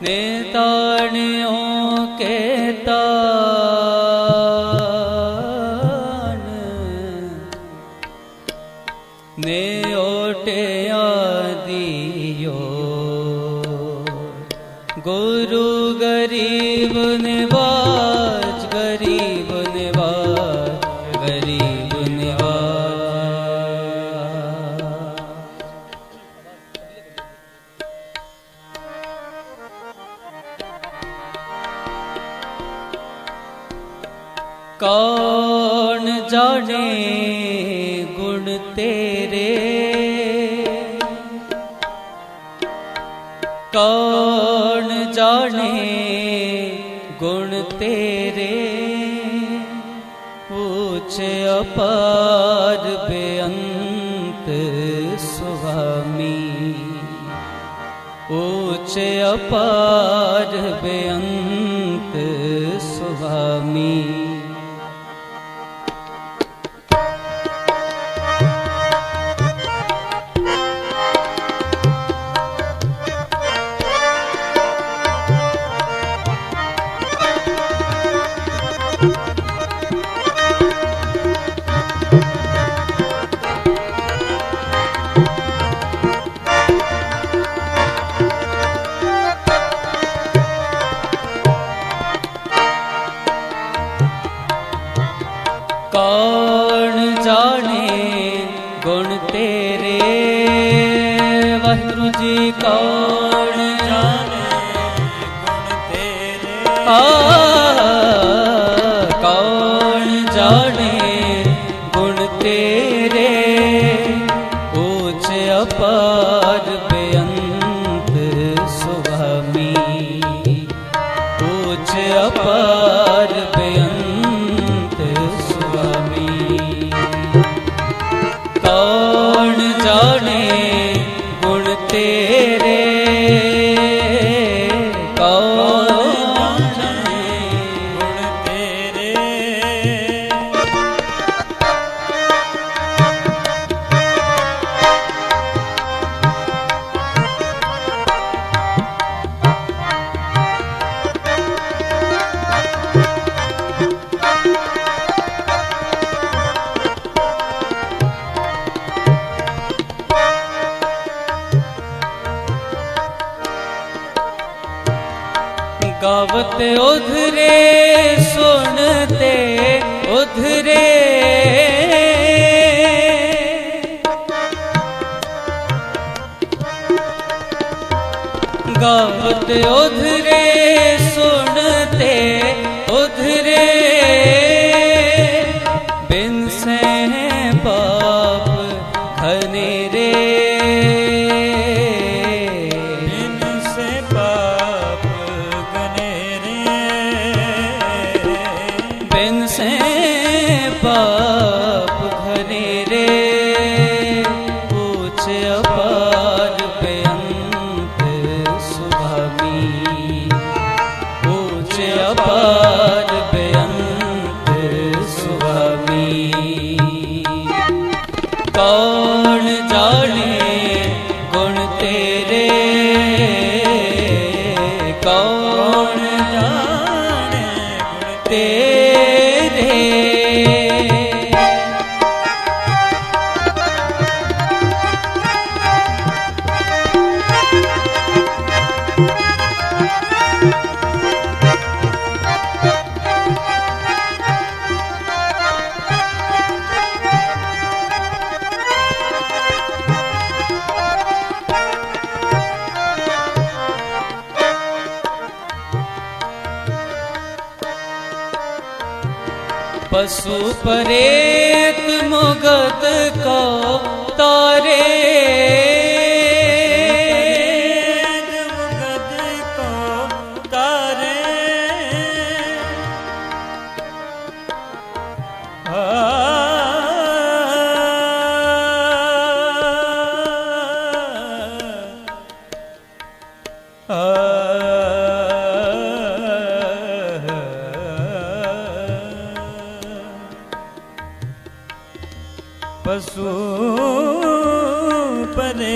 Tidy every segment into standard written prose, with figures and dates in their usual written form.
ने ताणियों के तान ने ओटे आदियो गुरु गरीब निवाज गरीब निवाज गरीब निवाज। कौन जाने गुण तेरे कौन जाने गुण तेरे ऊंचे अपार बेअंत स्वामी ऊंचे अपार बेअंत स्वामी। कौन जाने गुण तेरे वाहिगुरु जी कौन जाने गुण तेरे कौन जाने गुण तेरे ऊंचे अपार बेअंत स्वामी ऊंचे अपार बेअंत स्वामी। कौन जाने गुण तेरे कौन जाने गुण तेरे। गावत उधरे सुनते उधरे गावत उधरे सुनते उधरे बिन से पाप घने रे बिन से पाप बिन से पाप घने रे ऊंचे अपार बेअंत स्वामी ऊंचे अपार बेअंत स्वामी। कौन जाने गुण तेरे कौन जाने गुण तेरे। पशु परेत मुगत को तारे मुगत को तारे पशु परेत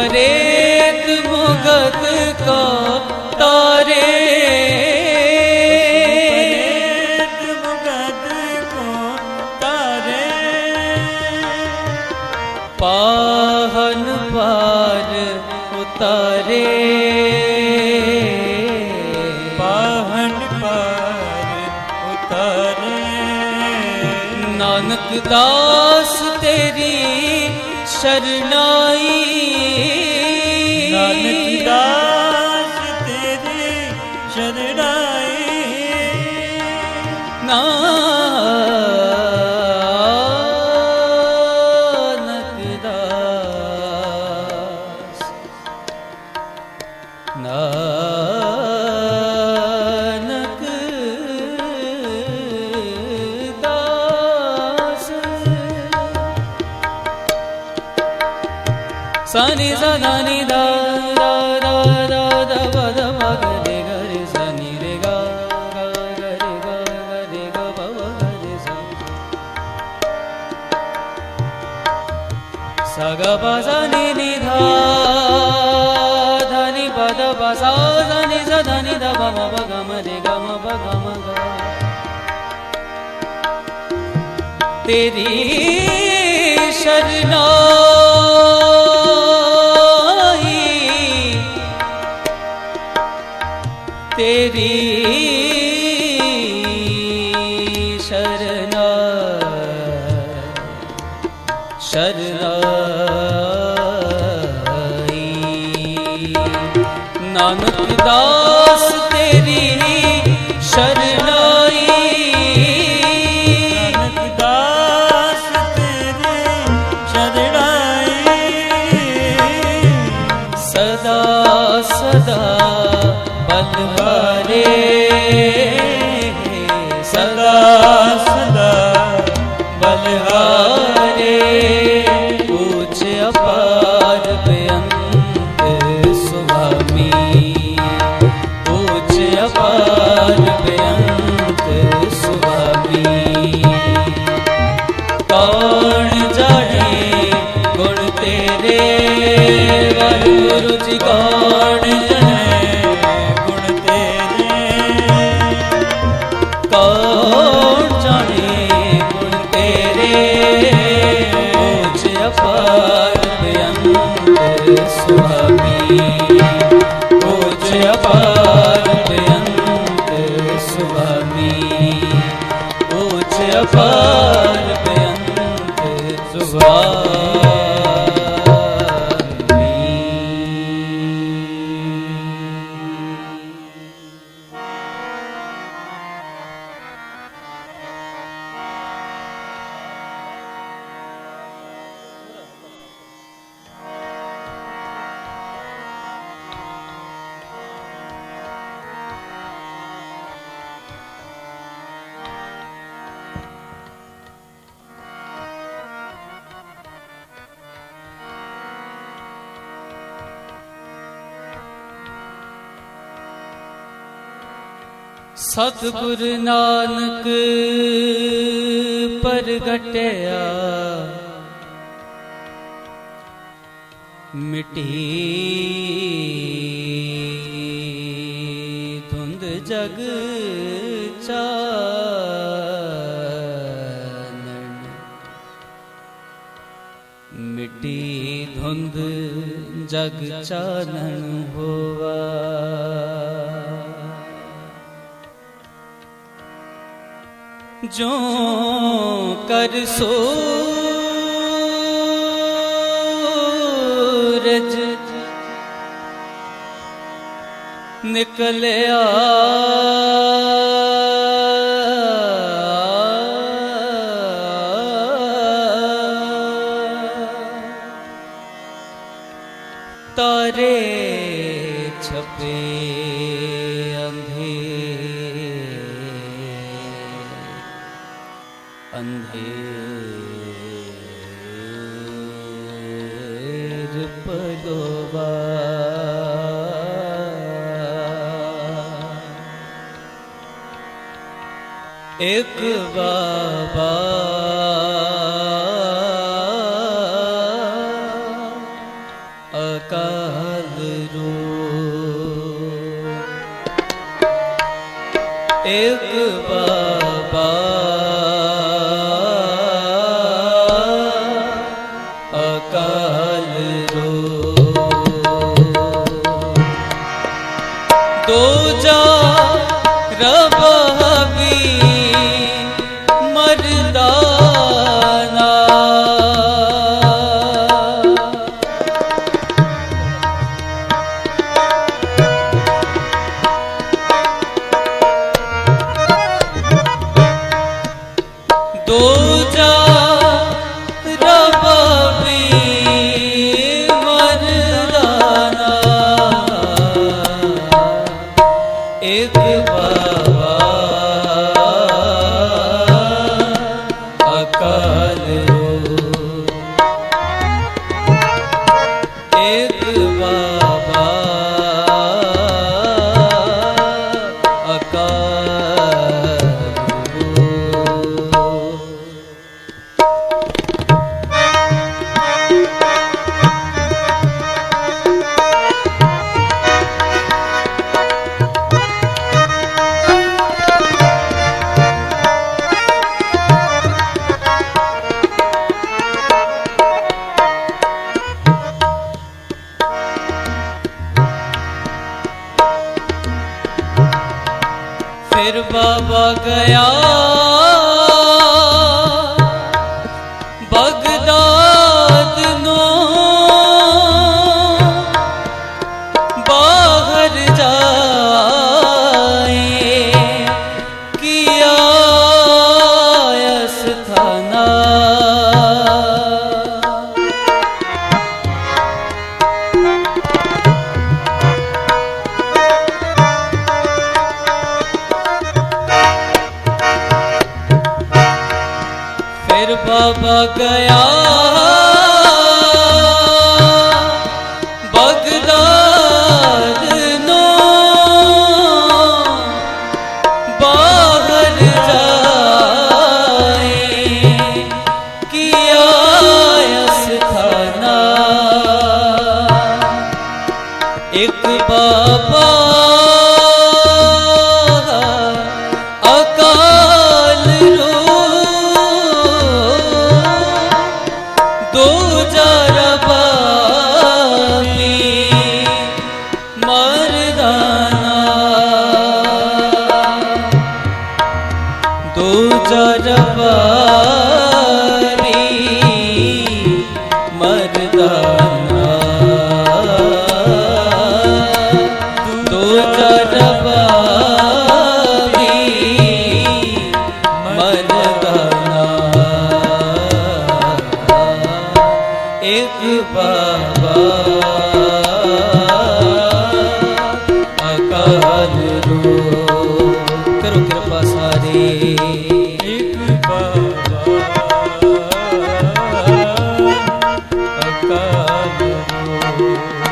परेत मुगत को तारे पाहन पार उतारे पाहन पार उतारे नानक दास तेरी शरणाई नानक दास तेरी शरणाई नानक दास नानक दास सनि सनि दा दा दा दा दा दा दा मा गा रे गा रे सनि रे गा गा गा रे गा गा रे गा ब ब गा रे सा सा गा प सा नि नि धा धा नि प ध प सा सा नि सा धा नि ध प म प ग म रे ग म प ग म ग तेरी शरणाई तेरी शरणाई नानक दास तेरी शरणाई नानक दास तेरी शरणाई सदा सदा बलहारे सदा सदा बलहारे पूछ अपार बेअंत स्वामी पूछ अपार बेअंत स्वामी कौन जाने गुण तेरे वाहिगुरु जी कौन जाने गुण तेरे कौन जाने गुण तेरे पूछ अपार बेअंत स्वामी पूछ अपार बेअंत स्वामी पूछ अपार बेअंत सतगुर नानक प्रगटया मिटी धुंध जग चानन मिटी धुंध जग चानन होवा जो कर सूरज निकलया तारे छपे अंधेर पलोवा एक बाबा अका रो एक बाबा अकाल रो दो जा रब हबी मर्दाना दो जा रब हबी मर्दाना एक बाबा अकाल रो एक बाबा अकाल रो फिर बाबा गया बगदाद नो बाहर जाए किया अस्थाना फिर बाबा गया बगदाद नो बाहर जाए किया अस्थाना एक बाबा अकाल रो दो जरबानी मर्दाना दो जरबानी मर्दाना दो जरबानी मर्दाना एक बाबा अकाल रो करो कृपा सारे एक बाबा अकाल रो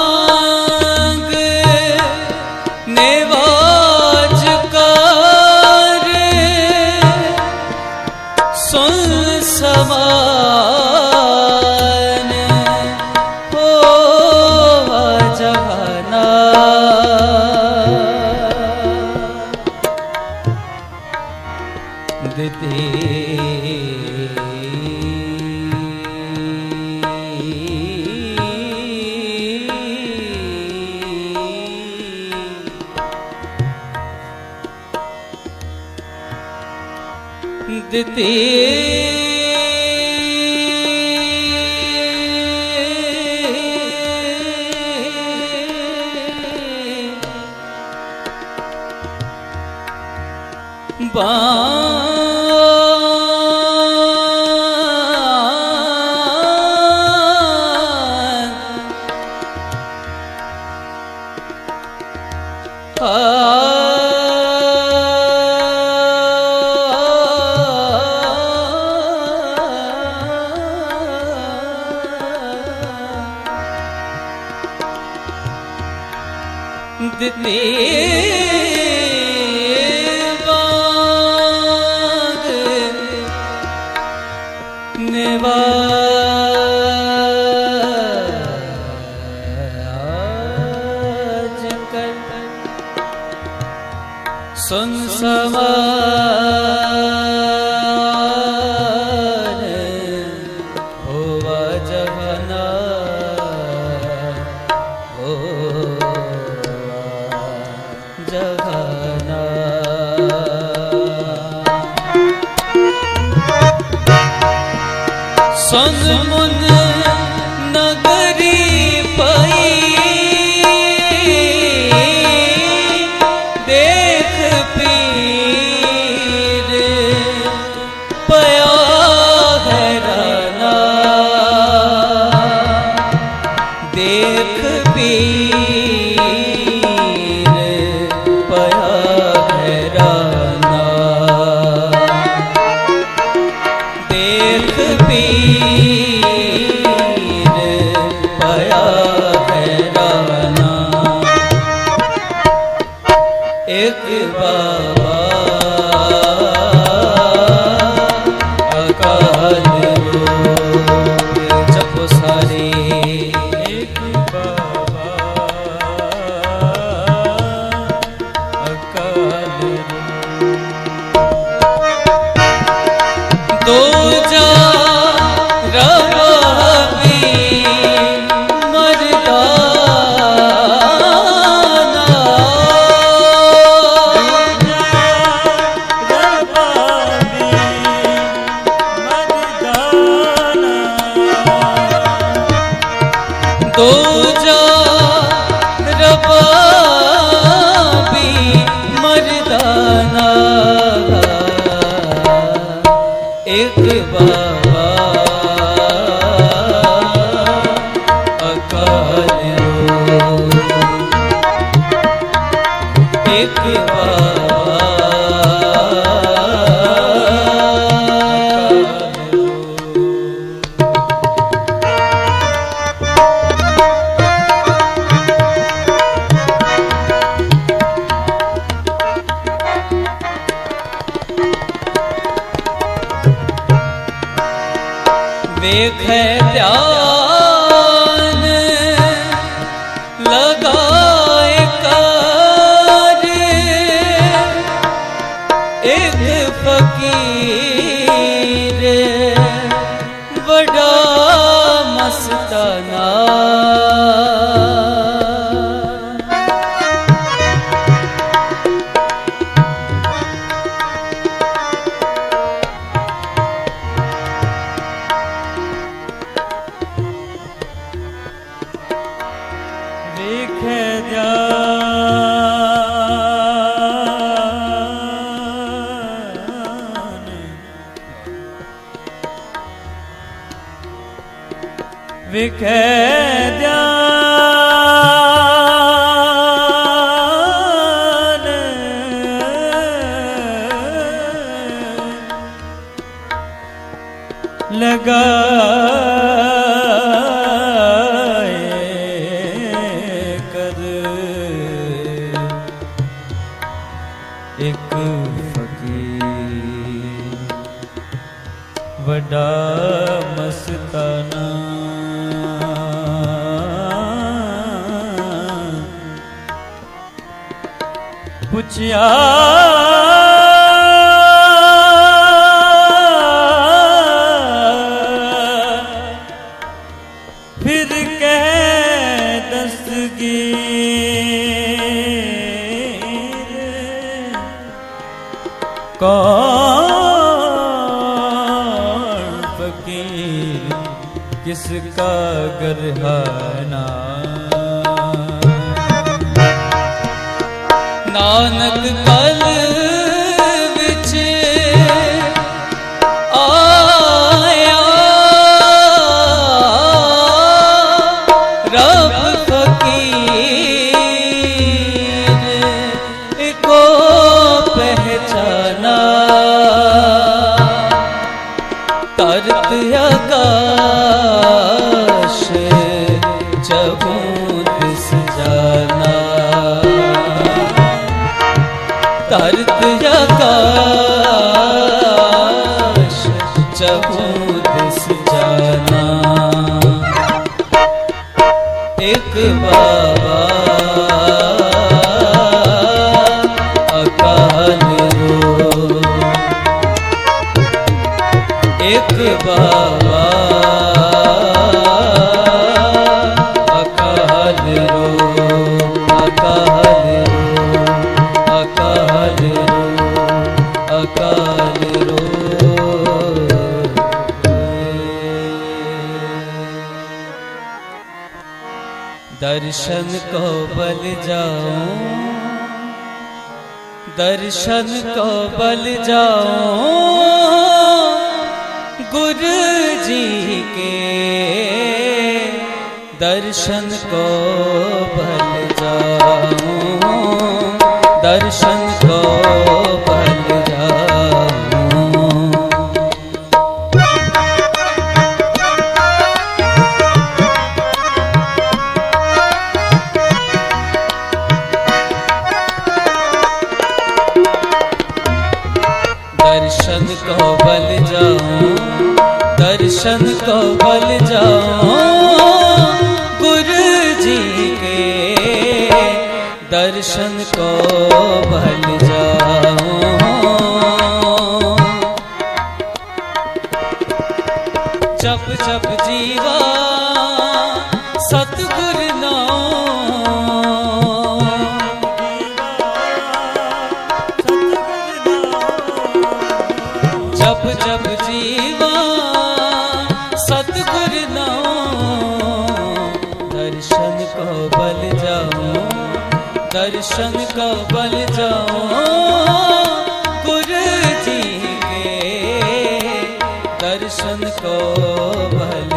दीवांग नेवाज कर सुन समान हो जहाना दिते दिते बाग निवाज कर सुन समान होवा जगना हो जगना सुन मुन नगरी पई देख पीर पया हैराना देख पीर पया हैराना देख पीर पया हैराना एक बाबा अकाल रूप जप सारे एक बाबा अकाल दो जा रवि मर्दाना दो जा रवि मर्दाना एक बाबा अकाल रूप एक बाबा देख ध्यान लगाए कर एक फकीर बड़ा मस्ताना देख ध्यान विख ध्यान लगाए कर एक फकीर वड्डा मस्ताना पुछया फिर कह दस्तगीर कौन फकीर किसका गरहाना नानक कल विच आया रब फकीर को पहचाना, तरत आकाश जबूं दिस जाना, तरत आकाश जबूं दिस जाना। एक बाबा अकाल रो, एक बाबा अकाल रो, अकाल रो, अकाल रो, अकाल रो। दर्शन को बल जाऊं, दर्शन को बल जाऊं गुरु जी के, दर्शन को बल जाऊं, दर्शन को बल जाऊं। दर्शन को बल जाऊं, दर्शन को बल जाऊं गुरु जी के, दर्शन को बल जाऊं। जप जप जीवा सतगुरु जप जप जीवा सतगुरु नाम, दर्शन को बल जाऊं, दर्शन को बल जाऊं गुरु जी के, दर्शन को बल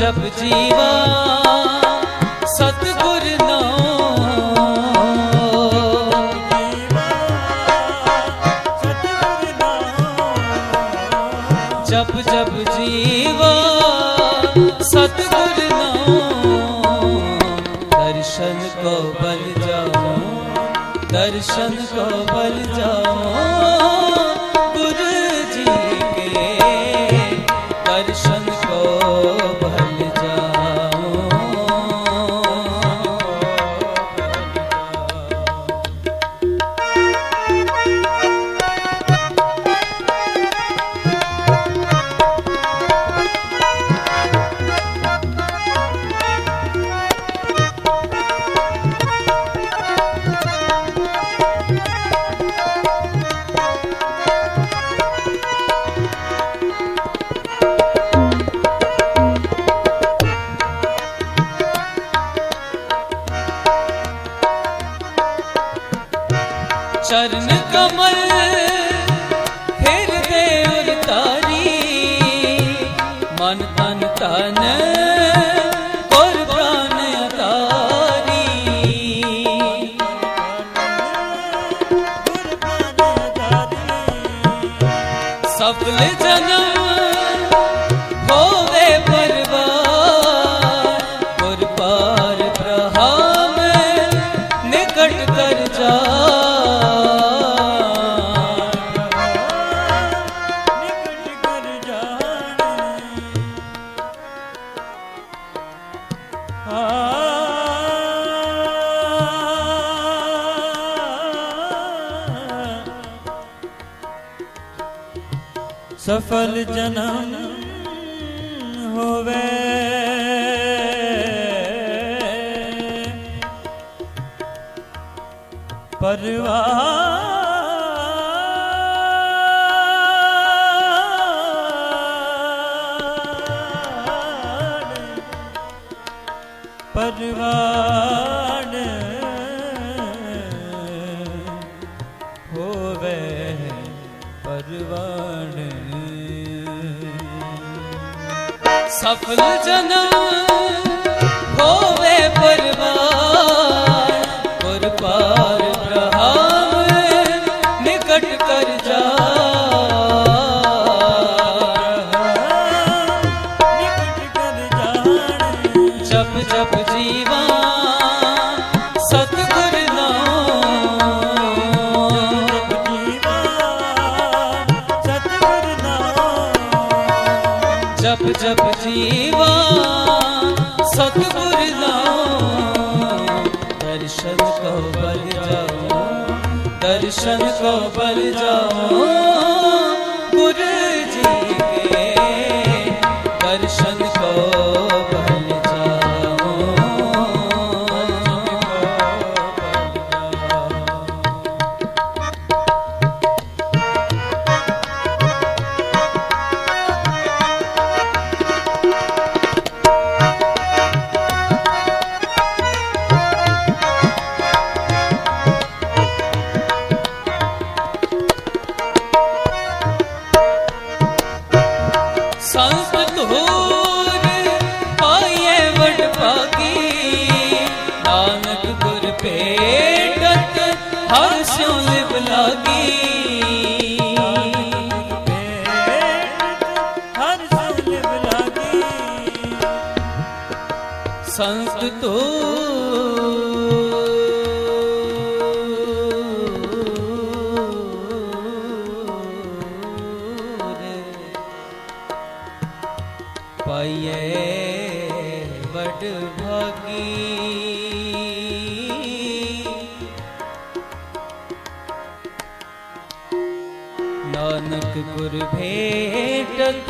जप जीवा सतगुरु जप जप जीवा सतगुरु दर्शन को बल जाऊं, दर्शन को बल जाऊं गुरु जी के, दर्शन को बल जाऊं। चरण कमल हृदय उतारी, मन तन तन और प्राण अतारी। सफल जन्म होवे परवार, गुर सफल जन्म होवे परवान होवे परवान सफल जन्म होवे परवान गुर पार ब्रह्म निकट कर जा जप जप जीवा सतगुर जप जप जीवा सतगुर नाम दर्शन को बल जाओ दर्शन को बल जाओ गुरु जी के दर्शन को बल जाओ संत धूर पाइए वड भागी नानक गुर भेटत हर स्यों लिव लागी संत पाइए बड़ भागी नानक गुर भेटत